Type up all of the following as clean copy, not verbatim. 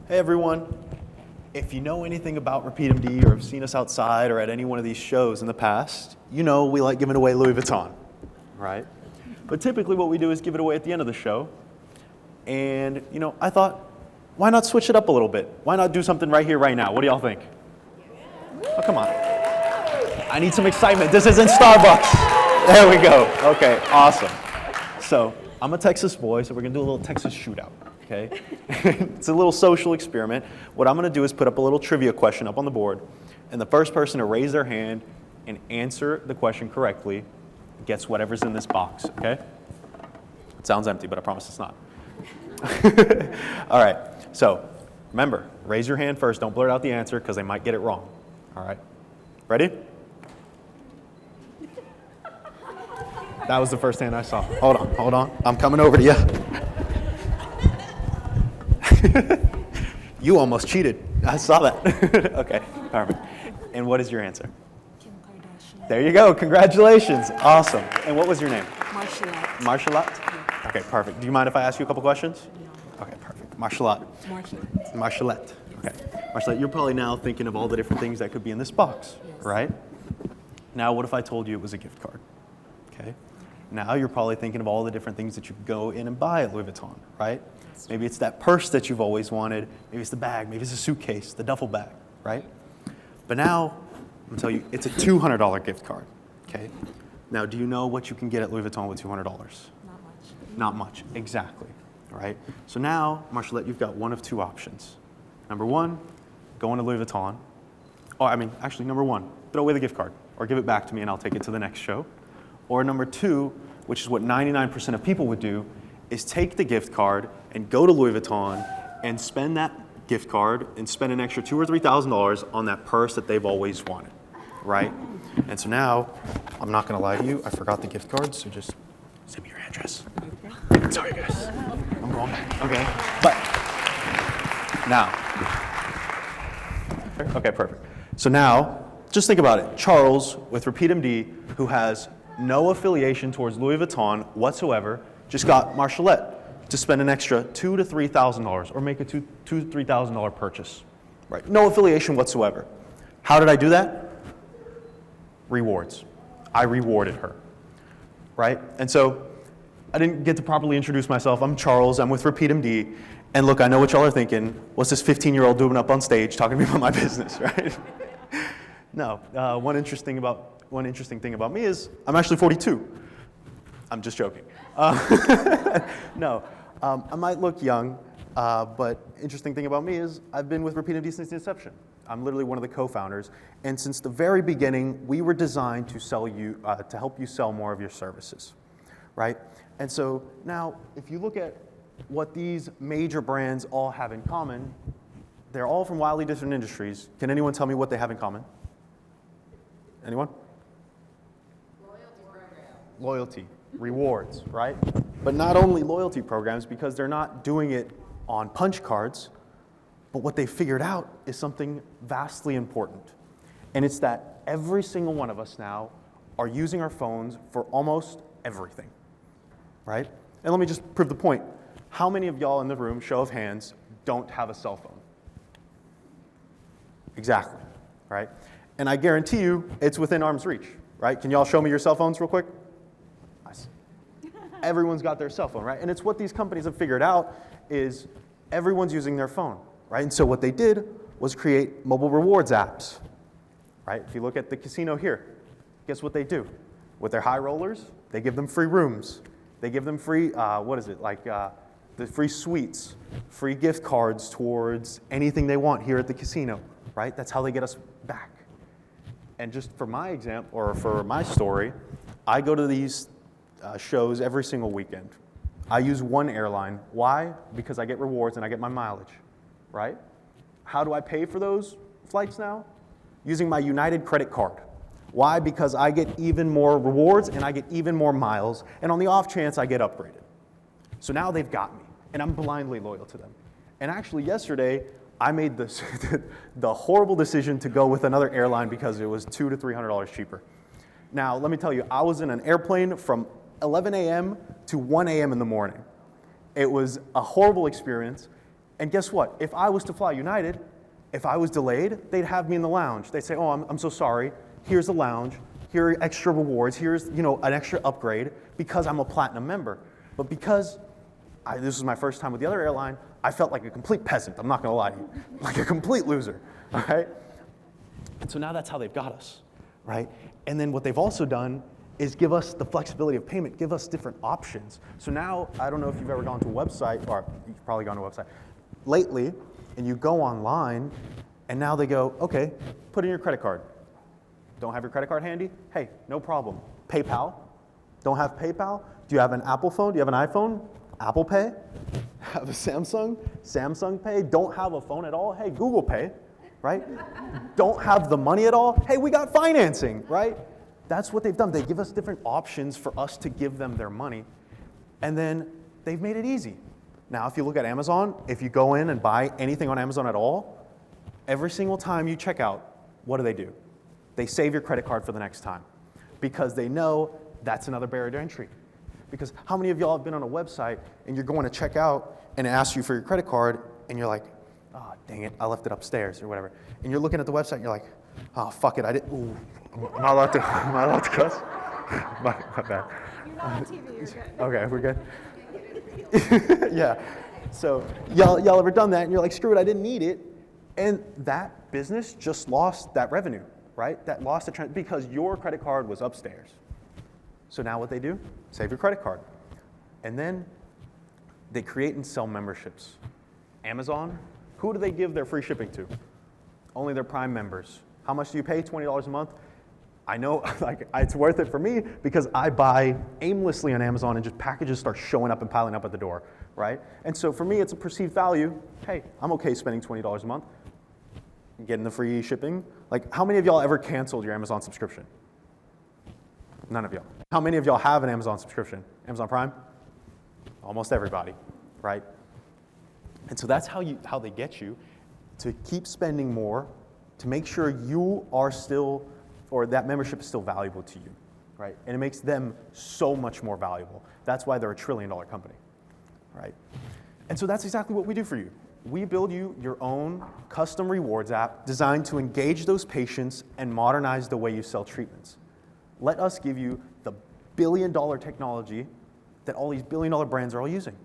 Hey everyone, if you know anything about Repeat MD or have seen us outside or at any one of these shows in the past, you know we like giving away Louis Vuitton, right? But typically what we do is give it away at the end of the show. And I thought, why not switch it up a little bit? Why not do something right here, right now? What do y'all think? Oh, come on. I need some excitement. This isn't Starbucks. There we go. Okay, awesome. So I'm a Texas boy, so we're gonna do a little Texas shootout. Okay, it's a little social experiment. What I'm going to do is put up a little trivia question up on the board, and the first person to raise their hand and answer the question correctly gets whatever's in this box, okay? It sounds empty, but I promise it's not. All right, so remember, raise your hand first. Don't blurt out the answer because they might get it wrong. All right, ready? That was the first hand I saw. Hold on. I'm coming over to you. You almost cheated. I saw that. Okay, perfect. And what is your answer? Kim Kardashian. There you go. Congratulations. Awesome. And what was your name? Martialette. Martialette? Yeah. Okay, perfect. Do you mind if I ask you a couple questions? No. Okay, perfect. Martialette. Martialette. Martialette. Okay. Martialette, you're probably now thinking of all the different things that could be in this box, Yes. right? Now, what if I told you it was a gift card? Okay. Now you're probably thinking of all the different things that you could go in and buy at Louis Vuitton, right? Maybe it's that purse that you've always wanted. Maybe it's the bag. Maybe it's a suitcase, the duffel bag, right? But now, I'm going to tell you, it's a $200 gift card, okay? Now, do you know what you can get at Louis Vuitton with $200? Not much. Not much, exactly, all right? So now, Martialette, you've got one of two options. Number one, go into Louis Vuitton. Actually, number one, throw away the gift card or give it back to me and I'll take it to the next show. Or number two, which is what 99% of people would do, is take the gift card and go to Louis Vuitton and spend that gift card and spend an extra $2,000 or $3,000 on that purse that they've always wanted, right? And so now, I'm not gonna lie to you, I forgot the gift card, so just send me your address. Okay. Sorry guys, I'm going back, okay? But, now, okay, perfect. So now, just think about it. Charles, with Repeat MD, who has no affiliation towards Louis Vuitton whatsoever, just got Martialette to spend an extra $2,000 to $3,000 or make a $2,000 to $3,000 purchase, right? No affiliation whatsoever. How did I do that? Rewards. I rewarded her, right? And so I didn't get to properly introduce myself. I'm Charles, I'm with Repeat MD, and look, I know what y'all are thinking. What's this 15-year-old doing up on stage talking to me about my business, right? No, one interesting thing about me is I'm actually 42. I'm just joking. No, I might look young, but interesting thing about me is I've been with Repeat MD since the inception. I'm literally one of the co-founders, and since the very beginning, we were designed to to help you sell more of your services, right? And so now, if you look at what these major brands all have in common, they're all from wildly different industries. Can anyone tell me what they have in common? Anyone? Loyalty, rewards, right? But not only loyalty programs, because they're not doing it on punch cards, but what they figured out is something vastly important. And it's that every single one of us now are using our phones for almost everything, right? And let me just prove the point. How many of y'all in the room, show of hands, don't have a cell phone? Exactly, right? And I guarantee you, it's within arm's reach, right? Can y'all show me your cell phones real quick? Nice. Everyone's got their cell phone, right? And it's what these companies have figured out is everyone's using their phone, right? And so what they did was create mobile rewards apps, right? If you look at the casino here, guess what they do? With their high rollers, they give them free rooms. They give them free, the free suites, free gift cards towards anything they want here at the casino, right? That's how they get us back. And just for my example, or for my story, I go to these shows every single weekend. I use one airline. Why? Because I get rewards and I get my mileage, right? How do I pay for those flights now? Using my United credit card. Why? Because I get even more rewards and I get even more miles, and on the off chance I get upgraded. So now they've got me, and I'm blindly loyal to them. And actually yesterday, I made the horrible decision to go with another airline because it was $200 to $300 cheaper. Now, let me tell you, I was in an airplane from 11 a.m. to 1 a.m. in the morning. It was a horrible experience, And guess what? If I was to fly United, if I was delayed, they'd have me in the lounge. They'd say, oh, I'm so sorry. Here's the lounge. Here are extra rewards. Here's an extra upgrade because I'm a platinum member. But because this was my first time with the other airline, I felt like a complete peasant. I'm not going to lie to you. Like a complete loser, all right? And so now that's how they've got us, right? And then what they've also done is give us the flexibility of payment, give us different options. So now, I don't know if you've ever gone to a website, or you've probably gone to a website lately, and you go online, and now they go, okay, put in your credit card. Don't have your credit card handy? Hey, no problem. PayPal. Don't have PayPal? Do you have an Apple phone? Do you have an iPhone? Apple Pay? Have a Samsung? Samsung Pay? Don't have a phone at all? Hey, Google Pay, right? Don't have the money at all? Hey, we got financing, right? That's what they've done. They give us different options for us to give them their money, and then they've made it easy. Now, if you look at Amazon, if you go in and buy anything on Amazon at all, every single time you check out, what do? They save your credit card for the next time because they know that's another barrier to entry. Because how many of y'all have been on a website and you're going to check out and it asks you for your credit card and you're like, oh, dang it, I left it upstairs or whatever. And you're looking at the website and you're like, oh, fuck it, I didn't, ooh, am I allowed to cuss? my bad. You're not on TV, you're good. Okay, we're good? Yeah. So y'all ever done that and you're like, screw it, I didn't need it. And that business just lost that revenue, right? That lost the because your credit card was upstairs. So now what they do, save your credit card. And then they create and sell memberships. Amazon, who do they give their free shipping to? Only their Prime members. How much do you pay? $20 a month? I know it's worth it for me because I buy aimlessly on Amazon and just packages start showing up and piling up at the door, right? And so for me, it's a perceived value. Hey, I'm okay spending $20 a month, getting the free shipping. Like, how many of y'all ever canceled your Amazon subscription? None of y'all. How many of y'all have an Amazon subscription? Amazon Prime? Almost everybody, right? And so that's how they get you to keep spending more, to make sure you are still, or that membership is still valuable to you, right? And it makes them so much more valuable. That's why they're a $1 trillion company, right? And so that's exactly what we do for you. We build you your own custom rewards app designed to engage those patients and modernize the way you sell treatments. Let us give you the billion-dollar technology that all these billion-dollar brands are all using.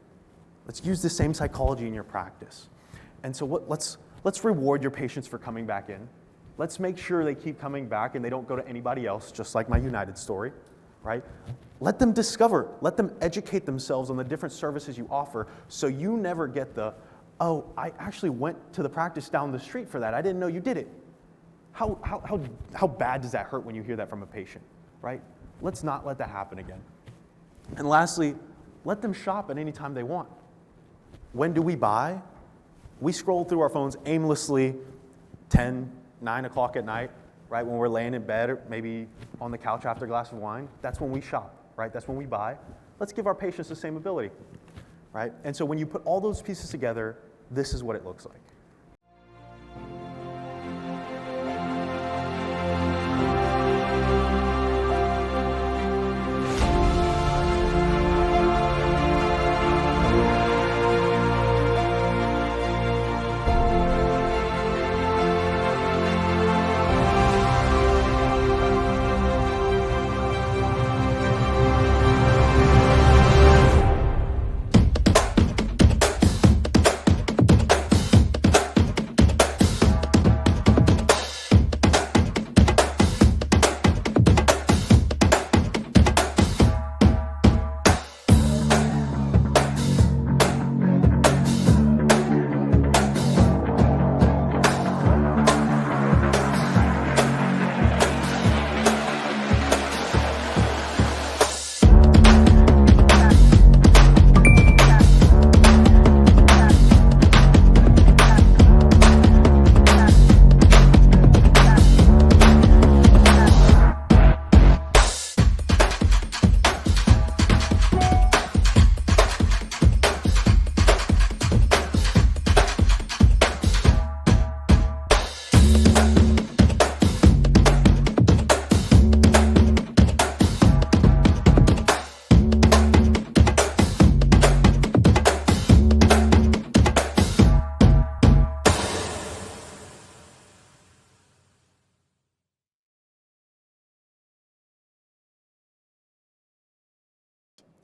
Let's use the same psychology in your practice. And so let's reward your patients for coming back in. Let's make sure they keep coming back and they don't go to anybody else, just like my United story, right? Let them discover, let them educate themselves on the different services you offer so you never get the, oh, I actually went to the practice down the street for that. I didn't know you did it. How bad does that hurt when you hear that from a patient, right? Let's not let that happen again. And lastly, let them shop at any time they want. When do we buy? We scroll through our phones aimlessly 10, 9 o'clock at night, right? When we're laying in bed or maybe on the couch after a glass of wine. That's when we shop, right? That's when we buy. Let's give our patients the same ability, right? And so when you put all those pieces together, this is what it looks like.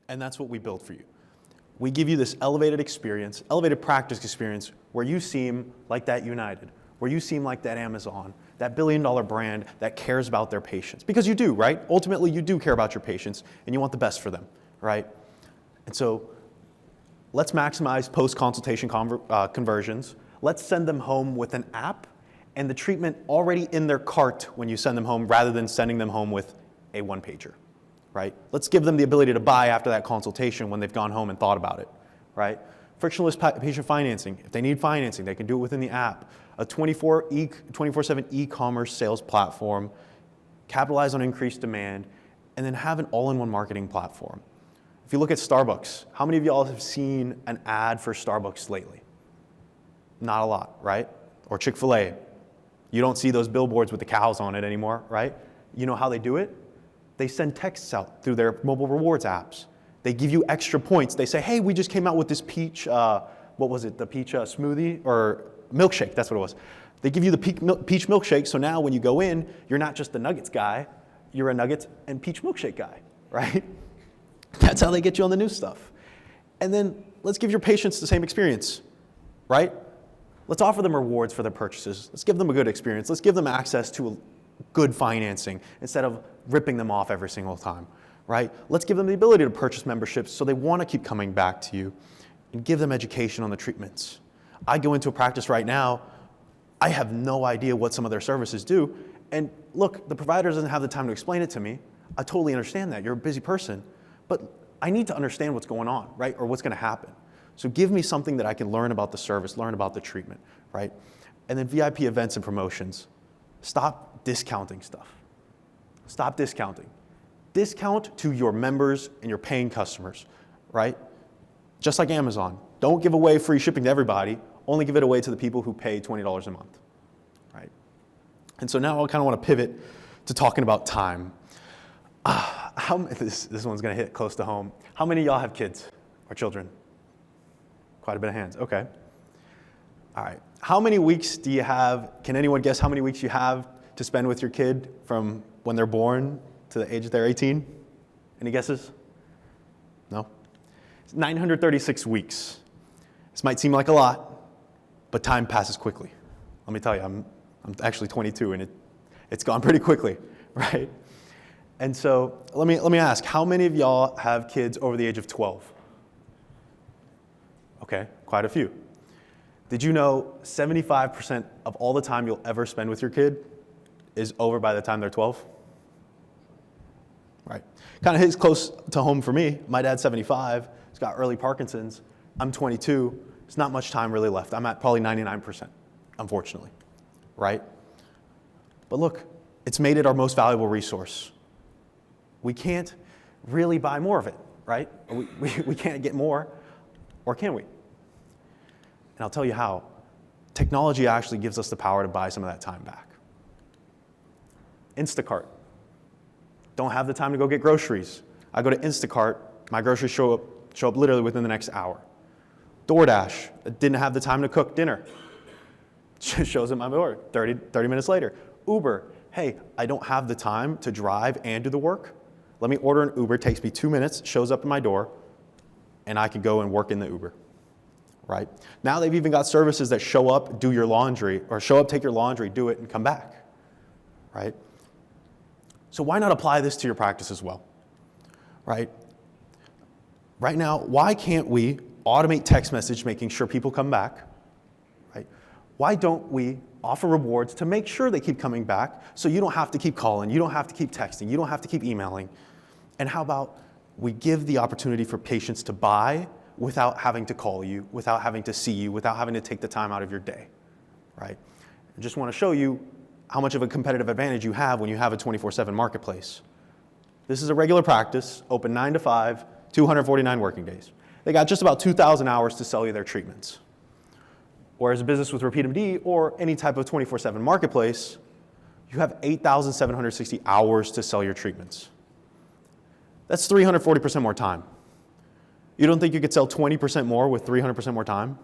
And that's what we build for you. We give you this elevated experience, elevated practice experience, where you seem like that United, where you seem like that Amazon, that billion-dollar brand that cares about their patients. Because you do, right? Ultimately, you do care about your patients, and you want the best for them, right? And so let's maximize post-consultation conversions. Let's send them home with an app and the treatment already in their cart when you send them home, rather than sending them home with a one-pager, right? Let's give them the ability to buy after that consultation when they've gone home and thought about it, right? Frictionless patient financing. If they need financing, they can do it within the app. A 24/7 e-commerce sales platform, capitalize on increased demand, and then have an all-in-one marketing platform. If you look at Starbucks, how many of y'all have seen an ad for Starbucks lately? Not a lot, right? Or Chick-fil-A. You don't see those billboards with the cows on it anymore, right? You know how they do it? They send texts out through their mobile rewards apps. They give you extra points. They say, hey, we just came out with this peach, what was it, the peach smoothie or milkshake, that's what it was. They give you the peach milkshake, so now when you go in, you're not just the nuggets guy, you're a nuggets and peach milkshake guy, right? That's how they get you on the new stuff. And then let's give your patients the same experience, right? Let's offer them rewards for their purchases. Let's give them a good experience. Let's give them access to good financing instead of ripping them off every single time, right? Let's give them the ability to purchase memberships so they want to keep coming back to you, and give them education on the treatments. I go into a practice right now, I have no idea what some of their services do, and look, the provider doesn't have the time to explain it to me. I totally understand that. You're a busy person, but I need to understand what's going on, right? Or what's going to happen. So give me something that I can learn about the service, learn about the treatment, right? And then VIP events and promotions. Stop discounting stuff. Stop discounting. Discount to your members and your paying customers, right? Just like Amazon. Don't give away free shipping to everybody. Only give it away to the people who pay $20 a month, right? And so now I kind of want to pivot to talking about time. This one's going to hit close to home. How many of y'all have kids or children? Quite a bit of hands. Okay. All right. How many weeks do you have? Can anyone guess how many weeks you have to spend with your kid from when they're born to the age that they're 18? Any guesses? No? It's 936 weeks. This might seem like a lot, but time passes quickly. Let me tell you, I'm actually 22, and it's gone pretty quickly, right? And so let me ask, how many of y'all have kids over the age of 12? Okay, quite a few. Did you know 75% of all the time you'll ever spend with your kid is over by the time they're 12? Right. Kind of hits close to home for me. My dad's 75. He's got early Parkinson's. I'm 22. There's not much time really left. I'm at probably 99%, unfortunately. Right? But look, it's made it our most valuable resource. We can't really buy more of it, right? We can't get more, or can we? And I'll tell you how. Technology actually gives us the power to buy some of that time back. Instacart. Don't have the time to go get groceries. I go to Instacart, my groceries show up literally within the next hour. DoorDash, I didn't have the time to cook dinner. Shows at my door 30 minutes later. Uber, hey, I don't have the time to drive and do the work. Let me order an Uber, takes me 2 minutes, shows up at my door, and I can go and work in the Uber, right? Now they've even got services that show up, do your laundry, or show up, take your laundry, do it, and come back, right? So why not apply this to your practice as well, right? Right now, why can't we automate text message making sure people come back, right? Why don't we offer rewards to make sure they keep coming back so you don't have to keep calling, you don't have to keep texting, you don't have to keep emailing? And how about we give the opportunity for patients to buy without having to call you, without having to see you, without having to take the time out of your day, right? I just want to show you how much of a competitive advantage you have when you have a 24/7 marketplace. This is a regular practice, open 9 to 5, 249 working days. They got just about 2,000 hours to sell you their treatments. Whereas a business with RepeatMD or any type of 24/7 marketplace, you have 8,760 hours to sell your treatments. That's 340% more time. You don't think you could sell 20% more with 300% more time?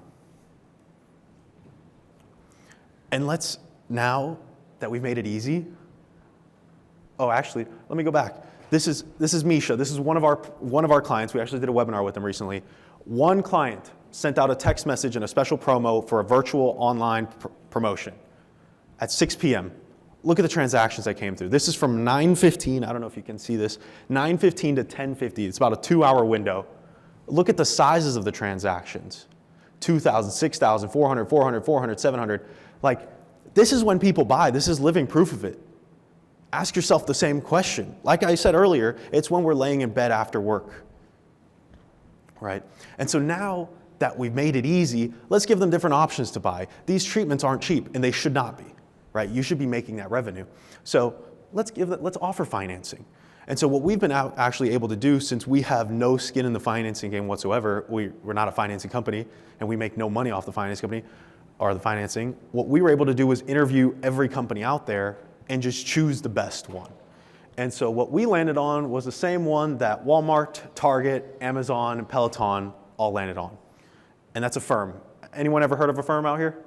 And now that we've made it easy, actually, let me go back. This is Misha. This is one of our clients. We actually did a webinar with them recently. One client sent out a text message and a special promo for a virtual online promotion at 6 p.m. Look at the transactions that came through. This is from 9:15. I don't know if you can see this. 9:15 to 10:50. It's about a 2-hour window. Look at the sizes of the transactions. 2,000, 6,000, 400, 400, 400, 700. Like, this is when people buy. This is living proof of it. Ask yourself the same question. Like I said earlier, it's when we're laying in bed after work, right? And so now that we've made it easy, let's give them different options to buy. These treatments aren't cheap, and they should not be, right? You should be making that revenue. So let's offer financing. And so what we've been actually able to do, since we have no skin in the financing game whatsoever, we're not a financing company, and we make no money off the finance company or the financing, what we were able to do was interview every company out there and just choose the best one. And so what we landed on was the same one that Walmart, Target, Amazon, and Peloton all landed on. And that's Affirm. Anyone ever heard of Affirm out here?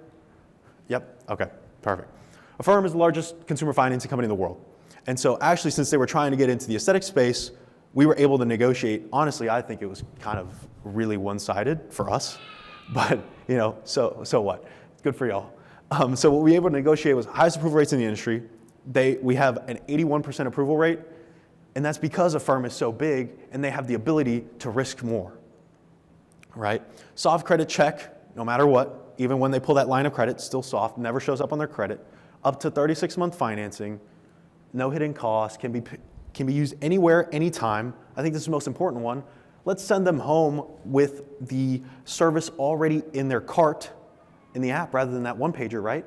Yep, okay, perfect. Affirm is the largest consumer financing company in the world. And so actually, since they were trying to get into the aesthetic space, we were able to negotiate. Honestly, I think it was kind of really one-sided for us, but so what? Good for y'all. So what we were able to negotiate was highest approval rates in the industry. We have an 81% approval rate, and that's because Affirm is so big and they have the ability to risk more, right? Soft credit check, no matter what, even when they pull that line of credit, still soft, never shows up on their credit. Up to 36-month financing, no hidden costs, can be used anywhere, anytime. I think this is the most important one. Let's send them home with the service already in their cart in the app rather than that one-pager, right?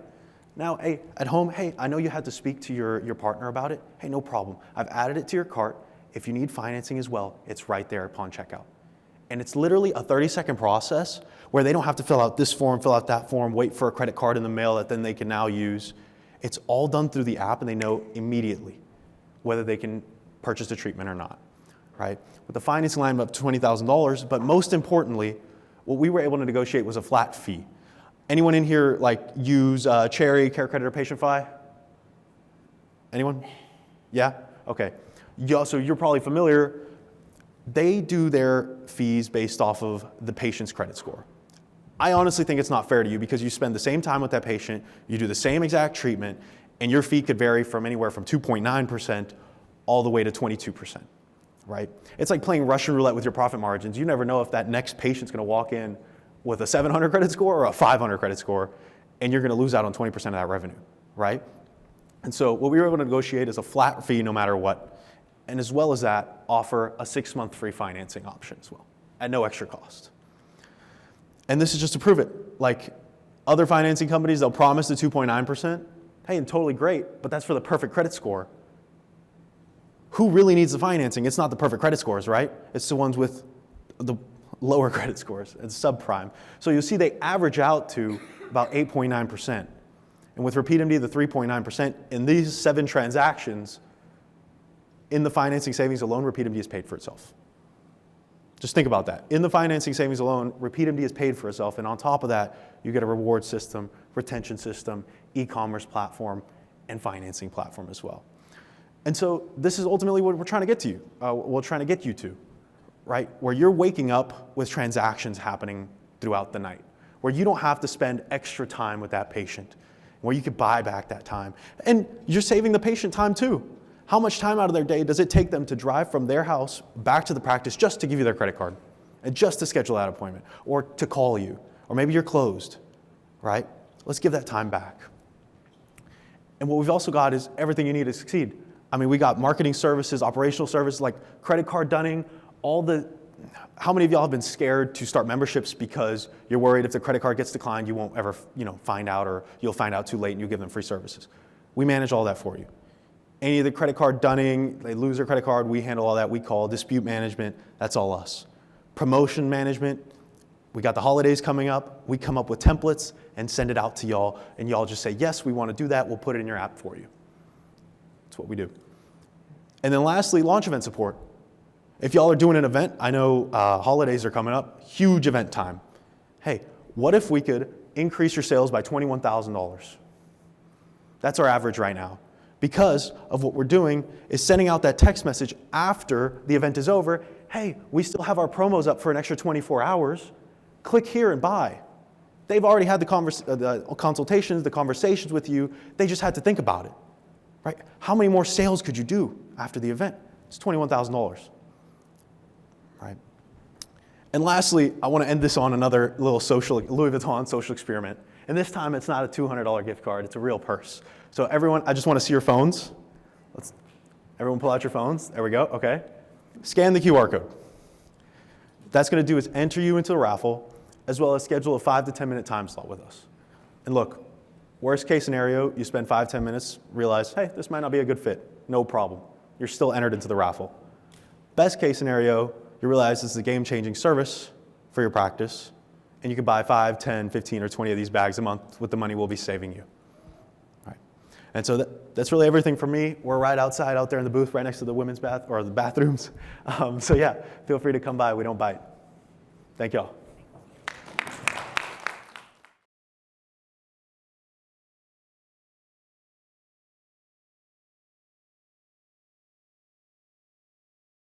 Now, hey, at home, hey, I know you had to speak to your partner about it. Hey, no problem. I've added it to your cart. If you need financing as well, it's right there upon checkout. And it's literally a 30-second process where they don't have to fill out this form, fill out that form, wait for a credit card in the mail that then they can now use. It's all done through the app, and they know immediately whether they can purchase the treatment or not, right? With the financing line up to $20,000, but most importantly, what we were able to negotiate was a flat fee. Anyone in here use Cherry, Care Credit, or PatientFi? Anyone? Yeah? Okay. So you're probably familiar. They do their fees based off of the patient's credit score. I honestly think it's not fair to you because you spend the same time with that patient, you do the same exact treatment, and your fee could vary from anywhere from 2.9% all the way to 22%, right? It's like playing Russian roulette with your profit margins. You never know if that next patient's going to walk in with a 700 credit score or a 500 credit score, and you're going to lose out on 20% of that revenue, right? And so what we were able to negotiate is a flat fee no matter what, and as well as that, offer a 6-month free financing option as well, at no extra cost. And this is just to prove it. Like other financing companies, they'll promise the 2.9%. Hey, and totally great, but that's for the perfect credit score. Who really needs the financing? It's not the perfect credit scores, right? It's the ones with the lower credit scores. It's subprime. So you'll see they average out to about 8.9%. And with RepeatMD, the 3.9%, in these 7 transactions, in the financing savings alone, RepeatMD is paid for itself. Just think about that. In the financing savings alone, RepeatMD is paid for itself, and on top of that, you get a reward system, retention system, e-commerce platform, and financing platform as well. And so this is ultimately what we're trying to get to you, we're trying to get you to, right? Where you're waking up with transactions happening throughout the night, where you don't have to spend extra time with that patient, where you could buy back that time. And you're saving the patient time too. How much time out of their day does it take them to drive from their house back to the practice just to give you their credit card and just to schedule that appointment or to call you, or maybe you're closed, right? Let's give that time back. And what we've also got is everything you need to succeed. I mean, we got marketing services, operational services like credit card dunning, how many of y'all have been scared to start memberships because you're worried if the credit card gets declined, you won't ever find out, or you'll find out too late and you'll give them free services. We manage all that for you. Any of the credit card dunning, they lose their credit card, we handle all that. We call dispute management, that's all us. Promotion management, we got the holidays coming up, we come up with templates and send it out to y'all, and y'all just say, yes, we want to do that, we'll put it in your app for you. That's what we do. And then lastly, launch event support. If y'all are doing an event, I know holidays are coming up, huge event time. Hey, what if we could increase your sales by $21,000? That's our average right now. because of what we're doing is sending out that text message after the event is over. Hey, we still have our promos up for an extra 24 hours. Click here and buy. They've already had the consultations, the conversations with you. They just had to think about it, right? How many more sales could you do after the event? It's $21,000, right? And lastly, I want to end this on another little Louis Vuitton social experiment. And this time, it's not a $200 gift card. It's a real purse. So everyone, I just want to see your phones. Everyone pull out your phones. There we go. Okay. Scan the QR code. What that's going to do is enter you into the raffle, as well as schedule a 5 to 10 minute time slot with us. And look, worst case scenario, you spend 5-10 minutes, realize, hey, this might not be a good fit. No problem. You're still entered into the raffle. Best case scenario, you realize this is a game-changing service for your practice, and you can buy 5, 10, 15, or 20 of these bags a month with the money we'll be saving you. All right. And so that's really everything for me. We're right outside out there in the booth, right next to the women's bath, or the bathrooms. So yeah, feel free to come by. We don't bite. Thank y'all.